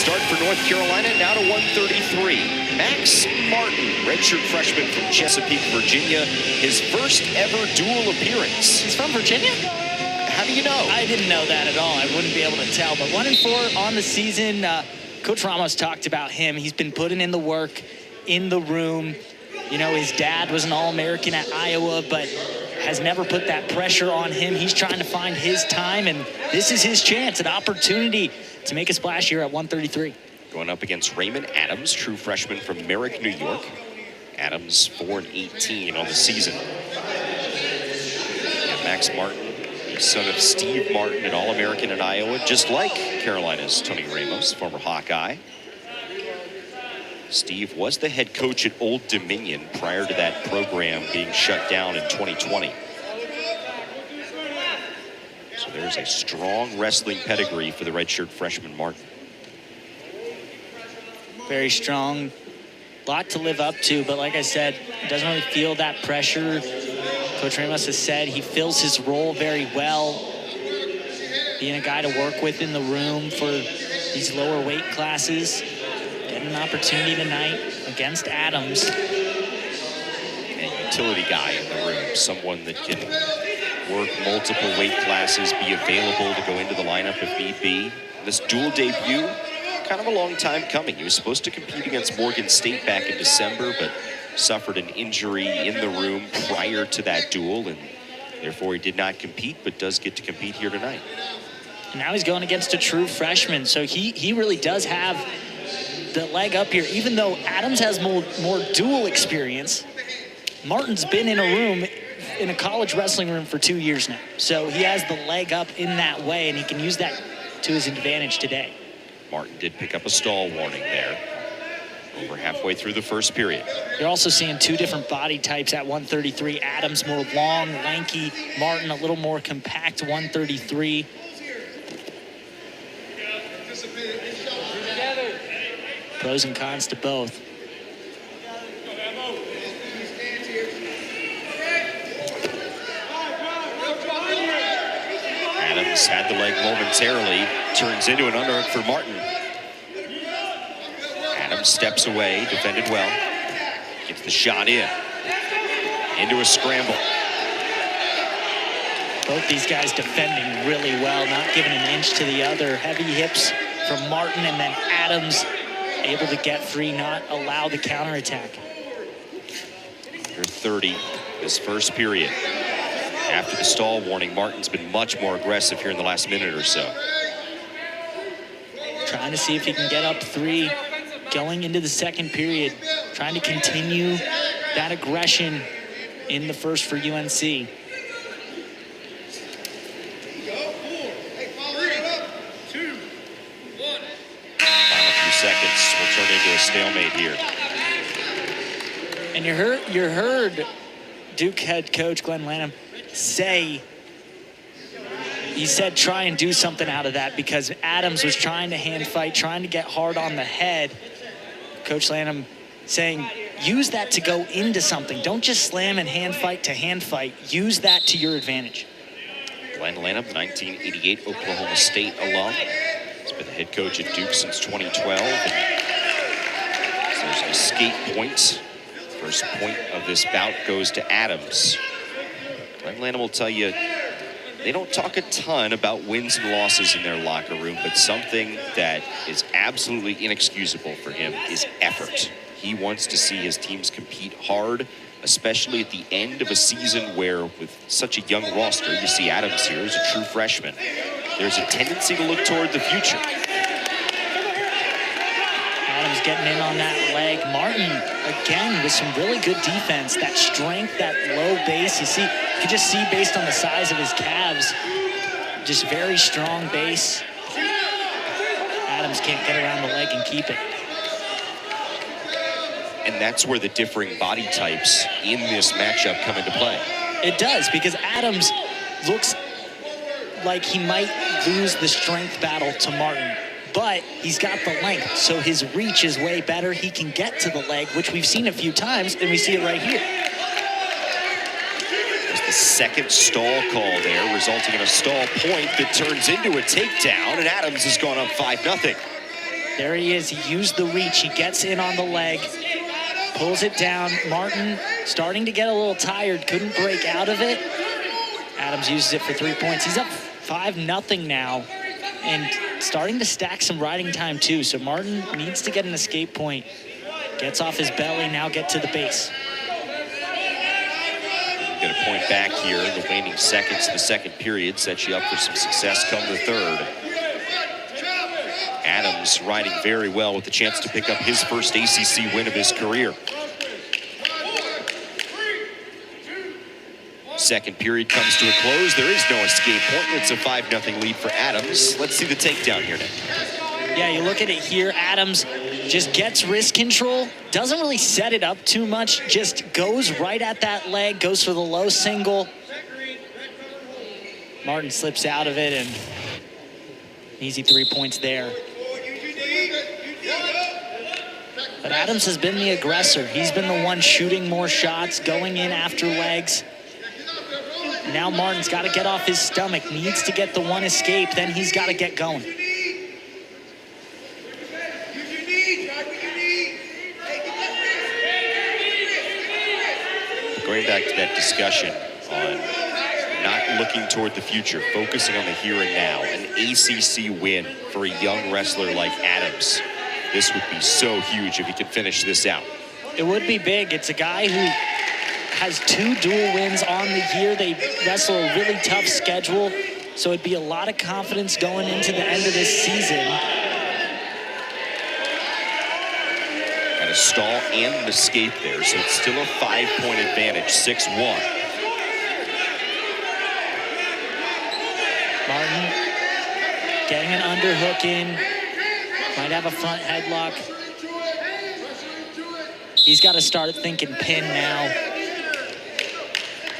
start for North Carolina, now to 133. Max Martin, redshirt freshman from Chesapeake, Virginia. His first ever dual appearance. He's from Virginia? How do you know? I didn't know that at all. I wouldn't be able to tell. But 1-4 on the season. Coach Ramos talked about him. He's been putting in the work in the room. You know, his dad was an All-American at Iowa, but has never put that pressure on him. He's trying to find his time, and this is his chance, an opportunity to make a splash here at 133. Going up against Raymond Adams, true freshman from Merrick, New York. Adams 4-18 on the season. And Max Martin, the son of Steve Martin, an All-American at Iowa, just like Carolina's Tony Ramos, former Hawkeye. Steve was the head coach at Old Dominion prior to that program being shut down in 2020. So there's a strong wrestling pedigree for the redshirt freshman Martin. Very strong. A lot to live up to, but like I said, doesn't really feel that pressure. Coach Ramos has said he fills his role very well, being a guy to work with in the room for these lower weight classes. Getting an opportunity tonight against Adams. A utility guy in the room, someone that can work multiple weight classes, be available to go into the lineup if need be. This dual debut, kind of a long time coming. He was supposed to compete against Morgan State back in December, but suffered an injury in the room prior to that duel, and therefore he did not compete, but does get to compete here tonight. And now he's going against a true freshman, so he really does have the leg up here. Even though Adams has more dual experience, Martin's been in a room, in a college wrestling room for 2 years now. So he has the leg up in that way, and he can use that to his advantage today. Martin did pick up a stall warning there, over halfway through the first period. You're also seeing two different body types at 133. Adams more long, lanky. Martin a little more compact, 133. Pros and cons to both. Adams had the leg momentarily, turns into an underhook for Martin. Adams steps away, defended well, gets the shot in, into a scramble. Both these guys defending really well, not giving an inch to the other. Heavy hips from Martin, and then Adams able to get free, not allow the counterattack. Under 30 this first period. After the stall warning, Martin's been much more aggressive here in the last minute or so. Trying to see if he can get up 3 going into the second period. Trying to continue that aggression in the first for UNC. Seconds will turn into a stalemate here. And you heard Duke head coach Glenn Lanham say, he said try and do something out of that, because Adams was trying to hand fight, trying to get hard on the head. Coach Lanham saying, use that to go into something. Don't just slam and hand fight to hand fight. Use that to your advantage. Glenn Lanham, 1988 Oklahoma State alum. He's been the head coach at Duke since 2012. And so there's an escape point. First point of this bout goes to Adams. Glenn Lanham will tell you, they don't talk a ton about wins and losses in their locker room, but something that is absolutely inexcusable for him is effort. He wants to see his teams compete hard, especially at the end of a season where, with such a young roster, you see Adams here as a true freshman. There's a tendency to look toward the future. Adams getting in on that leg. Martin, again, with some really good defense. That strength, that low base. You can just see based on the size of his calves, just very strong base. Adams can't get around the leg and keep it. And that's where the differing body types in this matchup come into play. It does, because Adams looks like he might lose the strength battle to Martin, but he's got the length, so his reach is way better. He can get to the leg, which we've seen a few times, and we see it right here. There's the second stall call there, resulting in a stall point that turns into a takedown, and Adams has gone up 5-0. There he is. He used the reach. He gets in on the leg, pulls it down. Martin starting to get a little tired, couldn't break out of it. Adams uses it for 3 points. He's up 5-0 now and starting to stack some riding time too. So Martin needs to get an escape point. Gets off his belly, now get to the base. Get a point back here in the waning seconds of the second period. Sets you up for some success come the third. Adams riding very well with the chance to pick up his first ACC win of his career. Second period comes to a close. There is no escape point. It's a 5-0 lead for Adams. Let's see the takedown here, Nick. Yeah, you look at it here. Adams just gets wrist control. Doesn't really set it up too much. Just goes right at that leg. Goes for the low single. Martin slips out of it, and easy 3 points there. But Adams has been the aggressor. He's been the one shooting more shots, going in after legs. Now Martin's got to get off his stomach, needs to get the one escape, then he's got to get going. Going back to that discussion on not looking toward the future, focusing on the here and now, an ACC win for a young wrestler like Adams. This would be so huge if he could finish this out. It would be big. It's a guy who has 2 dual wins on the year. They wrestle a really tough schedule, so it'd be a lot of confidence going into the end of this season. Got a stall and an escape there, so it's still a 5-point advantage, 6-1. Martin getting an underhook in. Might have a front headlock. He's got to start thinking pin now.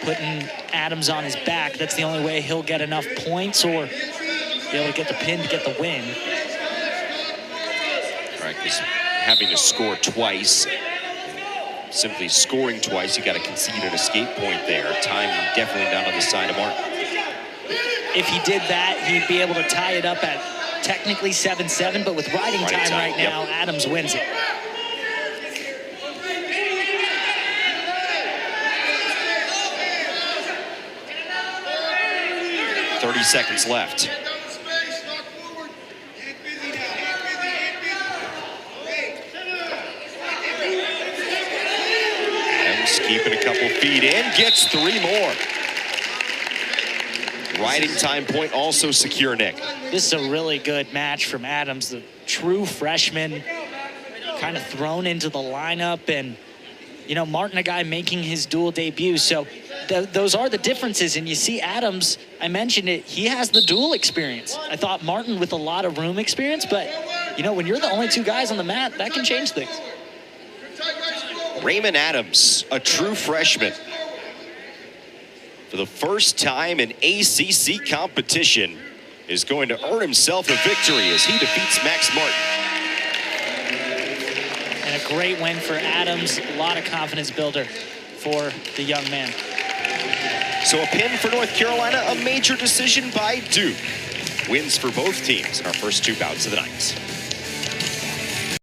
Putting Adams on his back. That's the only way he'll get enough points or be able to get the pin to get the win. All right, because having to score twice, simply scoring twice, you got to concede an escape point there. Time definitely not on the side of Martin. If he did that, he'd be able to tie it up at technically 7-7, but with riding time right now, Adams wins it. 30 seconds left. Adams keeping a couple feet in, gets 3 more. Riding time point also secure, Nick. This is a really good match from Adams, the true freshman, kind of thrown into the lineup. And, you know, Martin, a guy making his dual debut. So those are the differences. And you see Adams, I mentioned it, he has the dual experience. I thought Martin with a lot of room experience, but, you know, when you're the only 2 guys on the mat, that can change things. Raymond Adams, a true freshman, for the first time in ACC competition, is going to earn himself a victory as he defeats Max Martin. And a great win for Adams, a lot of confidence builder for the young man. So a pin for North Carolina, a major decision by Duke. Wins for both teams in our first 2 bouts of the night.